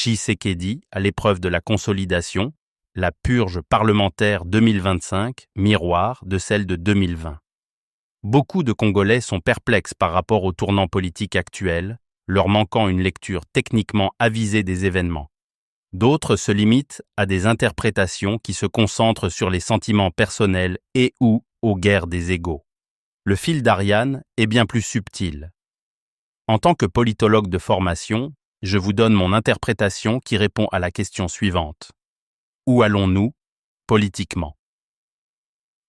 Tshisekedi à l'épreuve de la consolidation, la purge parlementaire 2025, miroir de celle de 2020. Beaucoup de Congolais sont perplexes par rapport au tournant politique actuel, leur manquant une lecture techniquement avisée des événements. D'autres se limitent à des interprétations qui se concentrent sur les sentiments personnels et ou aux guerres des égos. Le fil d'Ariane est bien plus subtil. En tant que politologue de formation, je vous donne mon interprétation qui répond à la question suivante. Où allons-nous, politiquement ?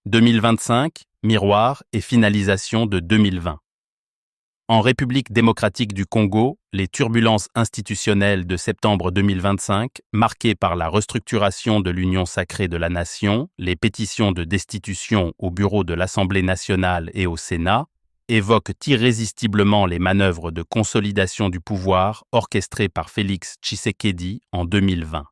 2025, miroir et finalisation de 2020. En République démocratique du Congo, les turbulences institutionnelles de septembre 2025, marquées par la restructuration de l'Union sacrée de la Nation, les pétitions de destitution au bureau de l'Assemblée nationale et au Sénat, évoquent irrésistiblement les manœuvres de consolidation du pouvoir orchestrées par Félix Tshisekedi en 2020.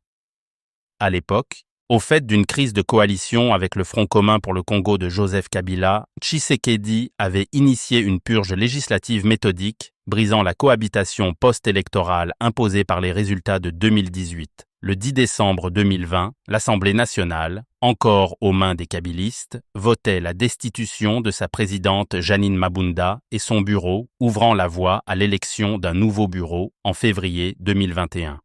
À l'époque, au fait d'une crise de coalition avec le Front commun pour le Congo de Joseph Kabila, Tshisekedi avait initié une purge législative méthodique, brisant la cohabitation post-électorale imposée par les résultats de 2018. Le 10 décembre 2020, l'Assemblée nationale, encore aux mains des kabilistes, votait la destitution de sa présidente Janine Mabunda et son bureau, ouvrant la voie à l'élection d'un nouveau bureau en février 2021.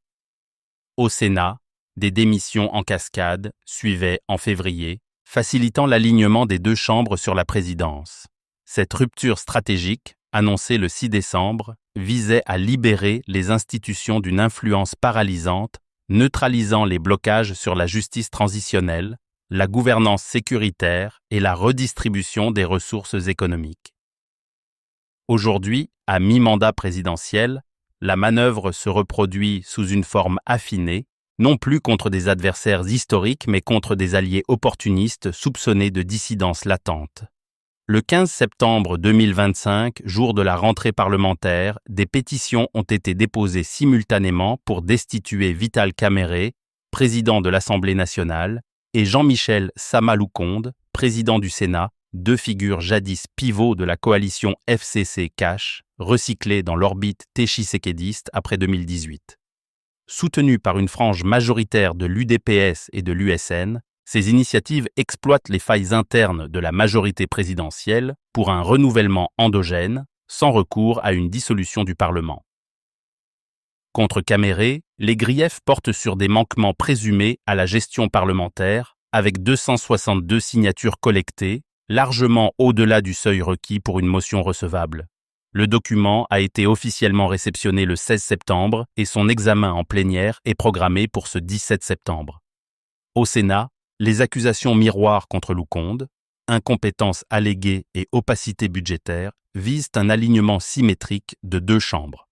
Au Sénat, des démissions en cascade suivaient en février, facilitant l'alignement des deux chambres sur la présidence. Cette rupture stratégique, annoncée le 6 décembre, visait à libérer les institutions d'une influence paralysante, neutralisant les blocages sur la justice transitionnelle, la gouvernance sécuritaire et la redistribution des ressources économiques. Aujourd'hui, à mi-mandat présidentiel, la manœuvre se reproduit sous une forme affinée, non plus contre des adversaires historiques, mais contre des alliés opportunistes soupçonnés de dissidence latente. Le 15 septembre 2025, jour de la rentrée parlementaire, des pétitions ont été déposées simultanément pour destituer Vital Kamerhe, président de l'Assemblée nationale, et Jean-Michel Sama-Lukonde, président du Sénat, deux figures jadis pivots de la coalition FCC-Cash, recyclées dans l'orbite tshisekedi après 2018. Soutenues par une frange majoritaire de l'UDPS et de l'USN, ces initiatives exploitent les failles internes de la majorité présidentielle pour un renouvellement endogène, sans recours à une dissolution du Parlement. Contre Kamerhe, les griefs portent sur des manquements présumés à la gestion parlementaire, avec 262 signatures collectées, largement au-delà du seuil requis pour une motion recevable. Le document a été officiellement réceptionné le 16 septembre et son examen en plénière est programmé pour ce 17 septembre. Au Sénat, les accusations miroirs contre Lukonde, incompétence alléguée et opacité budgétaire, visent un alignement symétrique de deux chambres.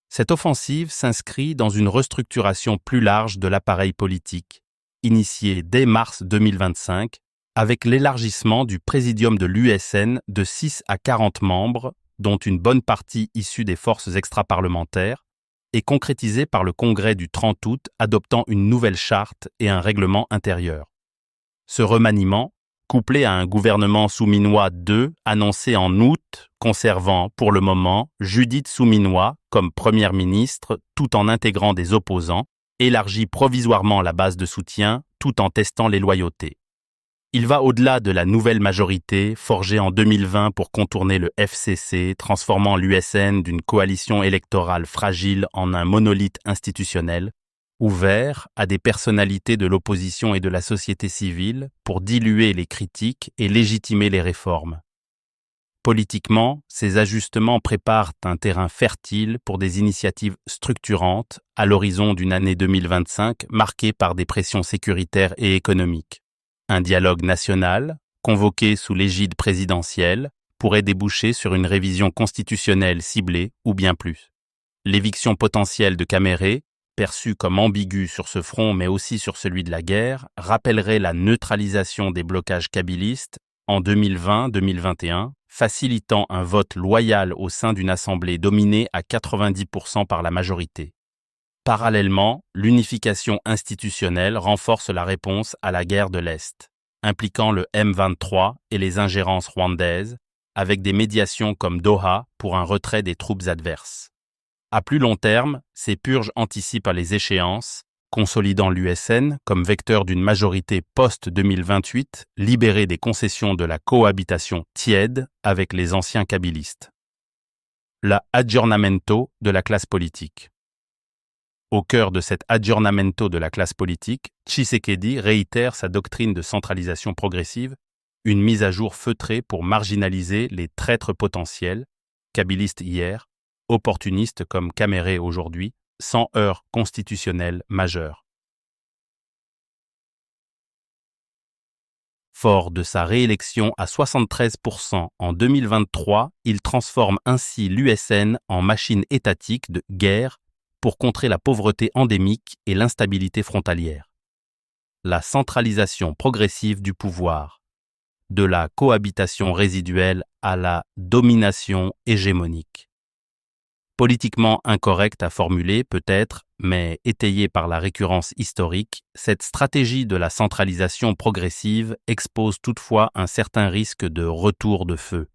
Cette offensive s'inscrit dans une restructuration plus large de l'appareil politique, initiée dès mars 2025, avec l'élargissement du présidium de l'USN de 6 à 40 membres, dont une bonne partie issue des forces extraparlementaires, et concrétisée par le Congrès du 30 août adoptant une nouvelle charte et un règlement intérieur. Ce remaniement, couplé à un gouvernement souminois 2 annoncé en août, conservant pour le moment Judith Souminois comme première ministre tout en intégrant des opposants, élargit provisoirement la base de soutien tout en testant les loyautés. Il va au-delà de la nouvelle majorité forgée en 2020 pour contourner le FCC, transformant l'USN d'une coalition électorale fragile en un monolithe institutionnel, ouvert à des personnalités de l'opposition et de la société civile pour diluer les critiques et légitimer les réformes. Politiquement, ces ajustements préparent un terrain fertile pour des initiatives structurantes à l'horizon d'une année 2025 marquée par des pressions sécuritaires et économiques. Un dialogue national, convoqué sous l'égide présidentielle, pourrait déboucher sur une révision constitutionnelle ciblée ou bien plus. L'éviction potentielle de Kamerhe, perçue comme ambiguë sur ce front mais aussi sur celui de la guerre, rappellerait la neutralisation des blocages kabylistes en 2020-2021, facilitant un vote loyal au sein d'une assemblée dominée à 90% par la majorité. Parallèlement, l'unification institutionnelle renforce la réponse à la guerre de l'Est, impliquant le M23 et les ingérences rwandaises, avec des médiations comme Doha pour un retrait des troupes adverses. À plus long terme, ces purges anticipent les échéances, consolidant l'USN comme vecteur d'une majorité post-2028 libérée des concessions de la cohabitation tiède avec les anciens kabylistes. La aggiornamento de la classe politique. Au cœur de cet aggiornamento de la classe politique, Tshisekedi réitère sa doctrine de centralisation progressive, une mise à jour feutrée pour marginaliser les traîtres potentiels, kabylistes hier, opportunistes comme Caméré aujourd'hui, sans heurts constitutionnels majeurs. Fort de sa réélection à 73% en 2023, il transforme ainsi l'USN en machine étatique de guerre pour contrer la pauvreté endémique et l'instabilité frontalière. La centralisation progressive du pouvoir, de la cohabitation résiduelle à la domination hégémonique. Politiquement incorrecte à formuler peut-être, mais étayée par la récurrence historique, cette stratégie de la centralisation progressive expose toutefois un certain risque de retour de feu.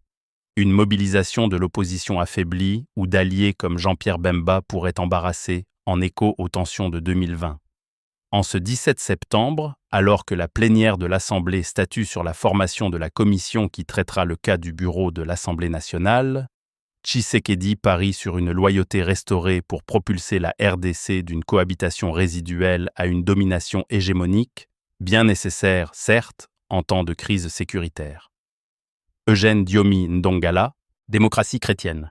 Une mobilisation de l'opposition affaiblie ou d'alliés comme Jean-Pierre Bemba pourrait embarrasser, en écho aux tensions de 2020. En ce 17 septembre, alors que la plénière de l'Assemblée statue sur la formation de la commission qui traitera le cas du bureau de l'Assemblée nationale, Tshisekedi parie sur une loyauté restaurée pour propulser la RDC d'une cohabitation résiduelle à une domination hégémonique, bien nécessaire, certes, en temps de crise sécuritaire. Eugène Diomi Ndongala, Démocratie chrétienne.